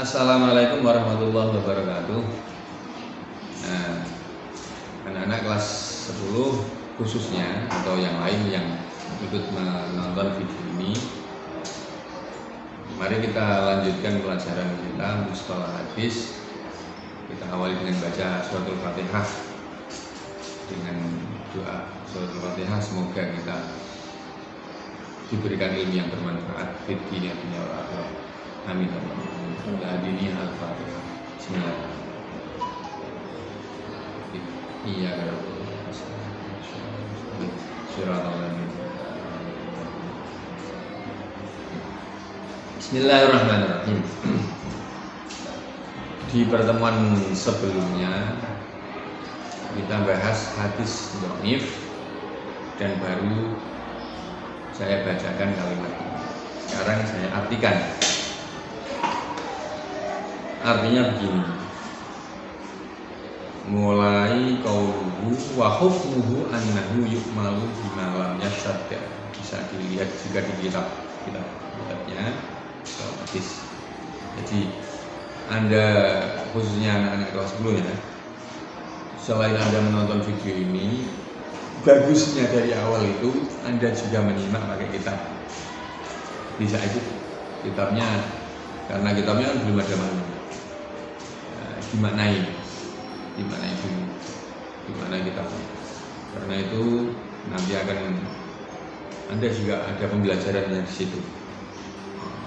Assalamualaikum warahmatullahi wabarakatuh. Nah, anak-anak kelas 10 khususnya atau yang lain yang ikut menonton video ini, mari kita lanjutkan pelajaran kita Mustalah Hadis. Kita awali dengan baca suratul Fatihah dengan doa suratul Fatihah. Semoga kita diberikan ilmu yang bermanfaat di dunia dan akhirat. Amin. Al-Fatihah. Bismillahirrahmanirrahim. Iya kalau Bismillahirrahmanirrahim. Di pertemuan sebelumnya kita bahas hadis dhaif dan baru saya bacakan kalimat ini. Sekarang saya artikan. Artinya begini. Mulai qauluhu wa hukmuhu annahu yu'malu bima lam yashadda. Bisa dilihat juga di kitabnya hadis. Jadi Anda khususnya anak-anak kelas 10 ya, selain Anda menonton video ini, bagusnya dari awal itu Anda juga menyimak pakai kitab. Bisa itu kitabnya, karena kitabnya kan belum ada makna. Dimaknai dulu gimana kitabnya. Karena itu nanti akan Anda juga ada pembelajarannya di situ.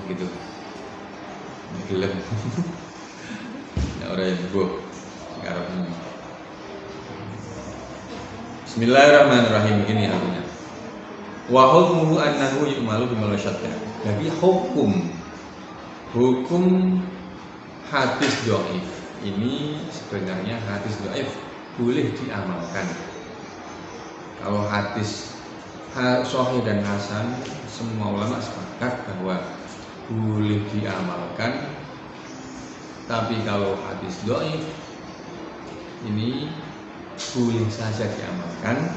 Gitu. Gelem. Ya orang yang buh sekarang ini. Bismillahirrahmanirrahim. Ini artinya. Wa hukmuhu annahu yu'malu bima syadda. Jadi hukum hadis dhaif ini sebenarnya hadis dhaif boleh diamalkan. Kalau hadis sahih dan hasan, semua ulama sepakat bahwa boleh diamalkan. Tapi kalau hadis dhaif ini boleh saja diamalkan,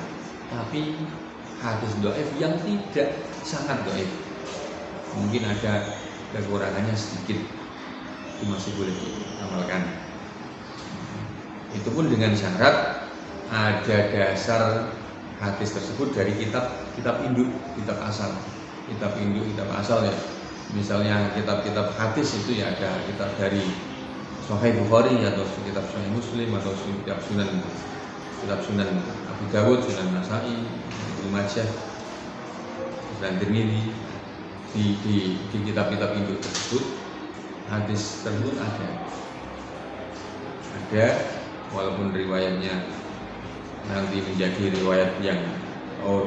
tapi hadis dhaif yang tidak sangat dhaif, mungkin ada kekurangannya sedikit, itu masih boleh diamalkan. Itu pun dengan syarat ada dasar hadis tersebut dari kitab induk, kitab asal ya. Misalnya kitab-kitab hadis itu ya ada kitab dari Sahih Bukhari atau kitab Sahih Muslim atau kitab Sunan Abu Dawud, Sunan Nasa'i, Ibnu Majah, dan Tirmidzi. Di kitab-kitab induk tersebut hadis tersebut ada walaupun riwayatnya nanti menjadi riwayat yang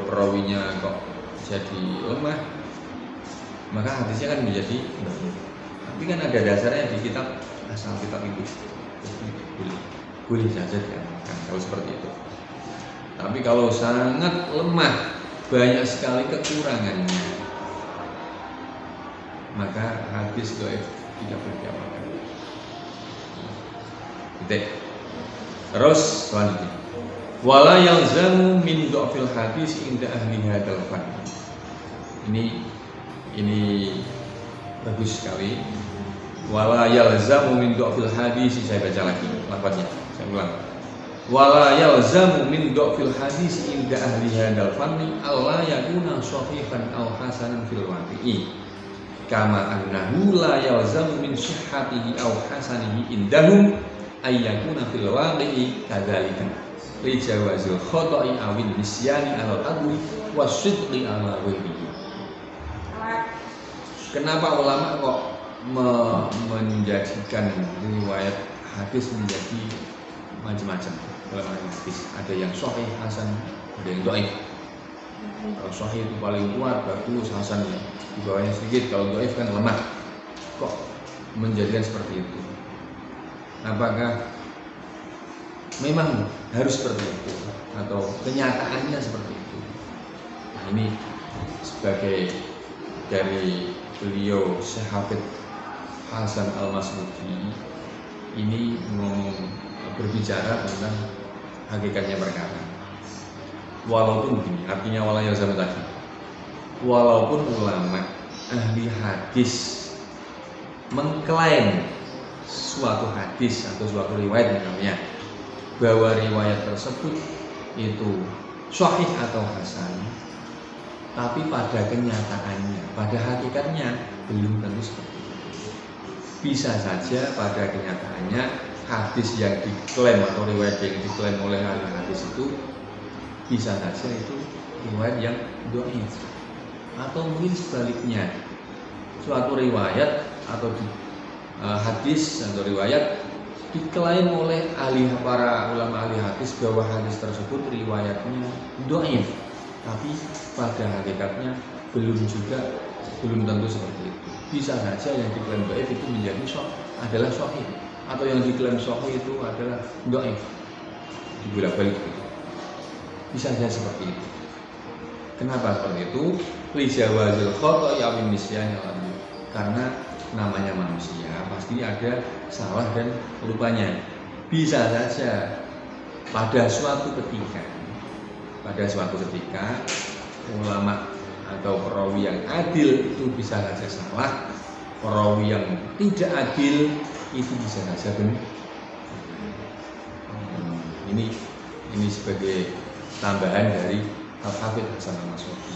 perawinya kok jadi lemah, maka hadisnya kan menjadi dhaif. Tapi kan ada dasarnya di kitab asal kitab itu. Boleh saja diamalkan kalau seperti itu. Tapi kalau sangat lemah, banyak sekali kekurangannya, maka hadis dhaif tidak boleh diamalkan. Terus selanjutnya, wala yalzamu min dhafil hadis inda ahli hadzal fan. Ini bagus sekali. Wala yalzamu min dhafil hadis, saya baca lagi lafaznya, saya ulang. Wala yalzamu min dhafil hadis inda ahli hadzal fan alla yakuna sahihan aw hasanan fil waqi'i. Kama annahu la yalzamu min sihhatihi aw hasanihi indahum ayyakuna fil waqi'i kadzalika li jawazil khata'i awil nisyani ala adwi wasidqi ala ghairihi. Kenapa ulama kok menjadikan riwayat hadis menjadi macam-macam? Dalam hadis ada yang sahih, hasan, ada yang dhaif. Kalau sahih itu paling kuat, bagus, hasan ya di bawahnya sedikit. Kalau dhaif kan lemah. Kok menjadikan seperti itu? Apakah memang harus seperti itu atau kenyataannya seperti itu? Nah, ini sebagai dari beliau Syekh Hafidz Hasan Al-Masmudi ini berbicara tentang hakikatnya perkara. Walaupun begini, artinya wala yalzamu tadi. Walaupun ulama ahli hadis mengklaim suatu hadis atau suatu riwayat misalnya bahwa riwayat tersebut itu sahih atau hasan, tapi pada kenyataannya, pada hakikatnya belum tentu seperti itu. Bisa saja pada kenyataannya hadis yang diklaim atau riwayat yang diklaim oleh ahli hadis itu bisa saja itu riwayat yang dhaif, atau mungkin sebaliknya suatu riwayat atau hadis atau riwayat diklaim oleh para ulama ahli hadis bahwa hadis tersebut riwayatnya dhaif, tapi pada hakikatnya belum tentu seperti itu. Bisa saja yang diklaim dhaif itu menjadi adalah sahih, atau yang diklaim sahih itu adalah dhaif, dibolak-balik gitu. Bisa saja seperti itu. Kenapa seperti itu? Li jawazil khata'i aw nisyan, karena namanya manusia pasti ada salah dan lupanya. Bisa saja pada suatu ketika ulama atau perawi yang adil itu bisa saja salah, perawi yang tidak adil itu bisa saja benar. Ini sebagai tambahan dari Al-Hafidz Hasan Al-Mas'udi.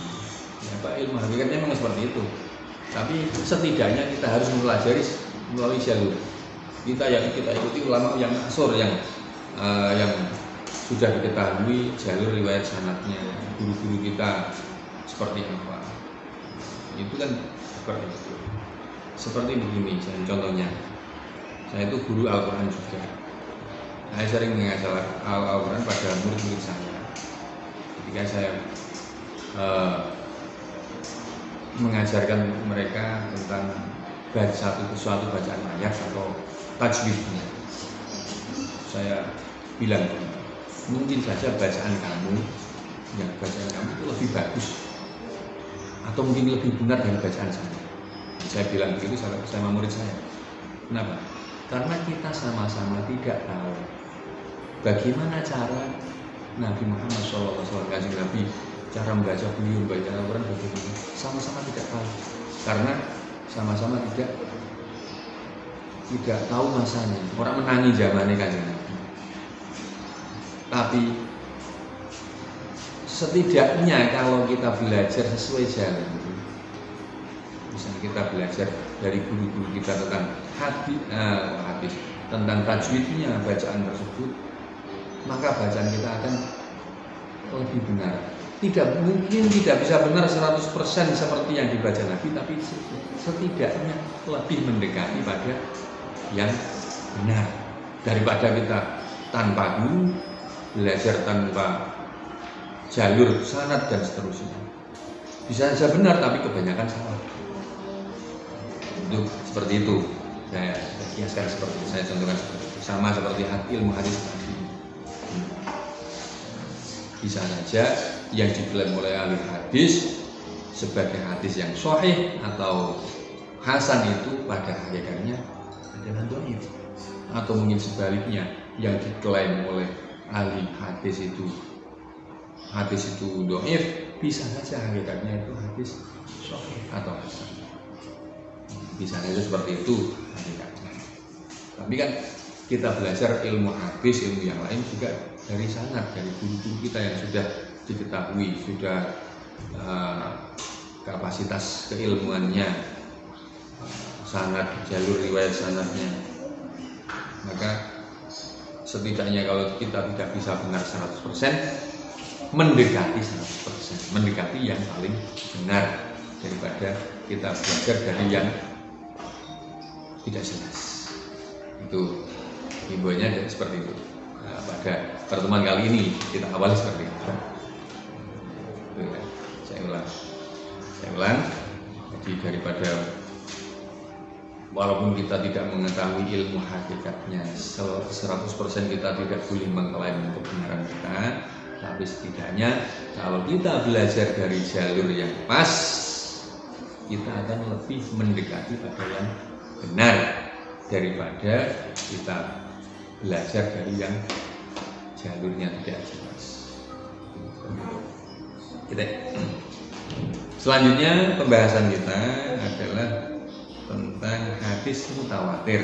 Ya, Pak, ilmu hakikatnya memang seperti itu. Tapi setidaknya kita harus mempelajari melalui jalur. Kita ikuti ulama yang masyhur yang sudah diketahui jalur riwayat sanadnya, guru-guru kita seperti apa. Itu kan seperti itu. Seperti begini, contohnya. Saya itu guru Al-Quran juga. Saya sering mengajar Al-Quran pada murid-murid saya. Ketika saya mengajarkan mereka tentang suatu bacaan ayat atau tajwidnya, saya bilang mungkin saja bacaan kamu itu lebih bagus atau mungkin lebih benar dari bacaan saya. Saya bilang begitu sama murid saya. Kenapa? Karena kita sama-sama tidak tahu bagaimana cara Nabi Muhammad SAW, kanjeng Nabi, cara membaca beliau membaca Al-Quran bagaimana, sama-sama tidak tahu, karena sama-sama tidak tahu masanya. Orang menangi zamannya kanjeng Nabi, tapi setidaknya kalau kita belajar sesuai jalan, misalnya kita belajar dari guru-guru kita tentang hadis tentang tajwidnya bacaan tersebut, maka bacaan kita akan lebih benar. Tidak mungkin tidak bisa benar 100% seperti yang dibaca Nabi, tapi setidaknya lebih mendekati pada yang benar daripada kita tanpa guru, belajar tanpa jalur sanad dan seterusnya. Bisa saja benar tapi kebanyakan salah. Itu seperti itu. Saya kiaskan seperti itu, saya contohkan seperti itu. Sama seperti ilmu hadis tadi. Bisa saja yang diklaim oleh ahli hadis sebagai hadis yang sahih atau hasan itu pada hakikatnya adalah dhaif, atau mungkin sebaliknya yang diklaim oleh ahli hadis itu dhaif, bisa saja hakikatnya itu hadis sahih atau hasan. Bisa saja seperti itu hakikatnya. Tapi kan kita belajar ilmu hadis, ilmu yang lain juga dari sanad, dari guru-guru kita yang sudah diketahui, sudah kapasitas keilmuannya, sanad, jalur riwayat sanadnya. Maka setidaknya kalau kita tidak bisa benar 100%, mendekati 100%, mendekati yang paling benar daripada kita belajar dari yang tidak jelas. Itu himbauannya seperti itu. Nah, pada pertemuan kali ini kita awali seperti itu. Saya ulang. Jadi daripada walaupun kita tidak mengetahui ilmu hakikatnya 100% kita tidak boleh mengklaim kebenaran kita, tapi setidaknya kalau kita belajar dari jalur yang pas, kita akan lebih mendekati pada yang benar daripada kita belajar dari yang jalurnya tidak jelas. Selanjutnya pembahasan kita adalah tentang hadis mutawatir.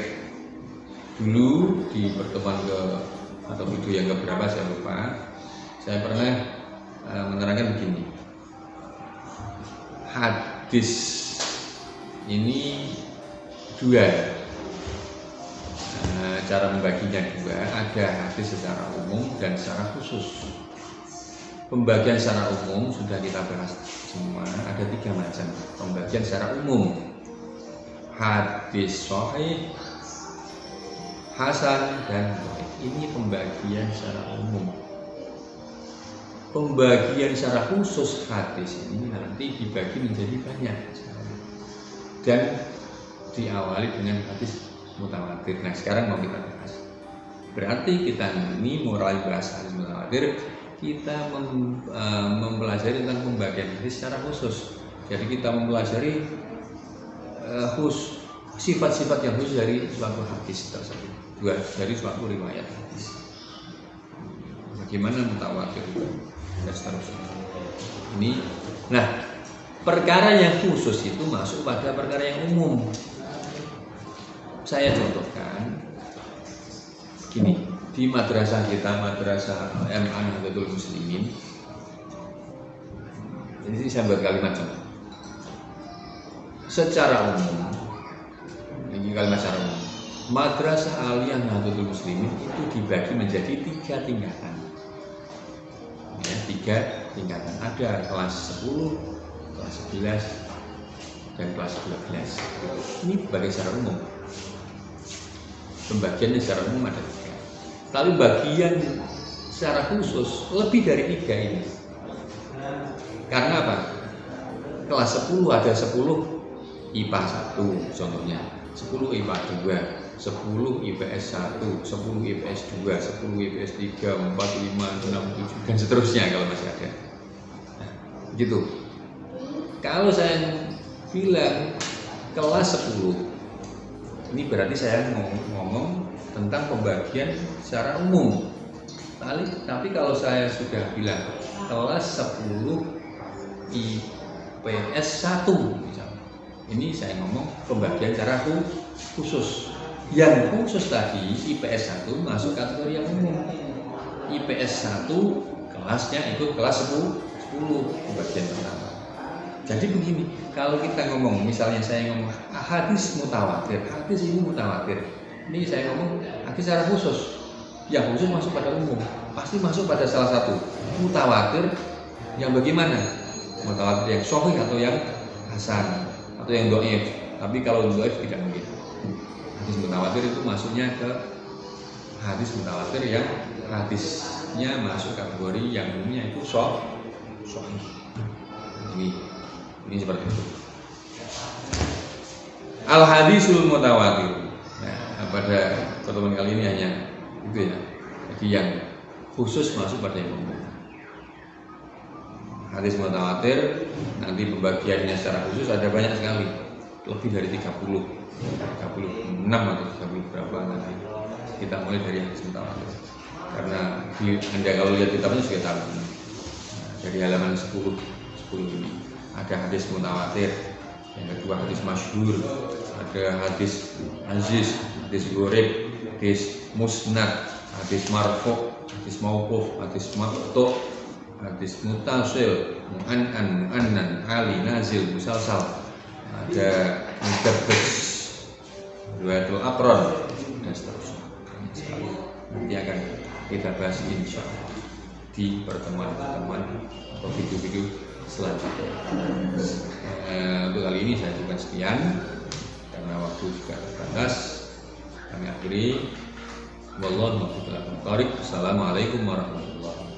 dulu di pertemuan atau video yang keberapa saya lupa, saya pernah menerangkan begini, hadis ini dua, cara membaginya dua, ada hadis secara umum dan secara khusus. Pembagian secara umum sudah kita bahas semua, ada 3 macam. Pembagian secara umum, hadis sahih, hasan, dan dhaif. Ini pembagian secara umum. Pembagian secara khusus hadis ini nanti dibagi menjadi banyak dan diawali dengan hadis mutawatir. Nah, sekarang mau kita bahas. Berarti kita ini mulai bahas hadis mutawatir, kita mempelajari tentang pembagian hadis secara khusus. Jadi kita mempelajari sifat-sifat yang khusus dari suatu hadis tersebut, dari suatu riwayat hadis. Bagaimana mutawatir itu dan seterusnya. Ini, nah, perkara yang khusus itu masuk pada perkara yang umum. Saya contohkan gini, di madrasah kita, madrasah MA Nahdlatul Muslimin. Ini saya buat kalimat contoh. Secara umum, ini kalimat secara umum, madrasah aliyah Nahdlatul Muslimin itu dibagi menjadi 3 tingkatan. Ya, 3 tingkatan. Ada kelas 10, kelas 11, dan kelas 12. Ini bagi secara umum. Pembagiannya secara umum ada 3. Lalu bagian secara khusus lebih dari 3 ini. Karena apa? Kelas 10 ada 10 IPA 1 contohnya, 10 IPA 2, 10 IPS 1, 10 IPS 2, 10 IPS 3, 4, 5, 6, 7, dan seterusnya kalau masih ada. Nah, gitu. Kalau saya bilang kelas 10, ini berarti saya ngomong tentang pembagian secara umum. Tapi kalau saya sudah bilang kelas 10 IPS 1 misalnya, ini saya ngomong pembagian secara khusus. Yang khusus tadi IPS 1 masuk kategori yang umum. IPS 1 kelasnya itu kelas 10 pembagian pertama. Jadi begini, kalau kita ngomong, misalnya saya ngomong hadis mutawatir, hadis ini mutawatir. Ini saya ngomong hadis secara khusus. Yang khusus masuk pada umum, pasti masuk pada salah satu. Mutawatir yang bagaimana? Mutawatir yang sahih atau yang hasan atau yang dhaif. Tapi kalau dhaif tidak mungkin. Hadis mutawatir itu masuknya ke hadis mutawatir yang hadisnya masuk kategori yang umumnya itu sahih. Ini seperti itu. Al hadisul mutawatir. Nah, pada pertemuan kali ini hanya itu ya. Jadi yang khusus masuk pada yang umum. Hadis mutawatir nanti pembagiannya secara khusus ada banyak sekali, lebih dari 36 atau 30 berapa nanti. Kita mulai dari hadis mutawatir. Karena Anda kalau lihat kitabnya sudah tahu. Nah, dari halaman 10 ini ada hadis mutawatir, yang kedua hadis masyhur, ada hadis aziz, hadis gharib, hadis musnad, hadis marfu', hadis mauquf, hadis maqtu', hadis mutasil, mu'annan, ali, nazil, musalsal, ada mudabbas, riwayatul aqran, dan seterusnya. Nanti akan kita bahas insyaallah di pertemuan-pertemuan atau video-video selanjutnya. Untuk kali ini saya cukup sekian karena waktu juga terbatas. Kami akhiri. Wallahu a'lam. Assalamualaikum warahmatullahi wabarakatuh.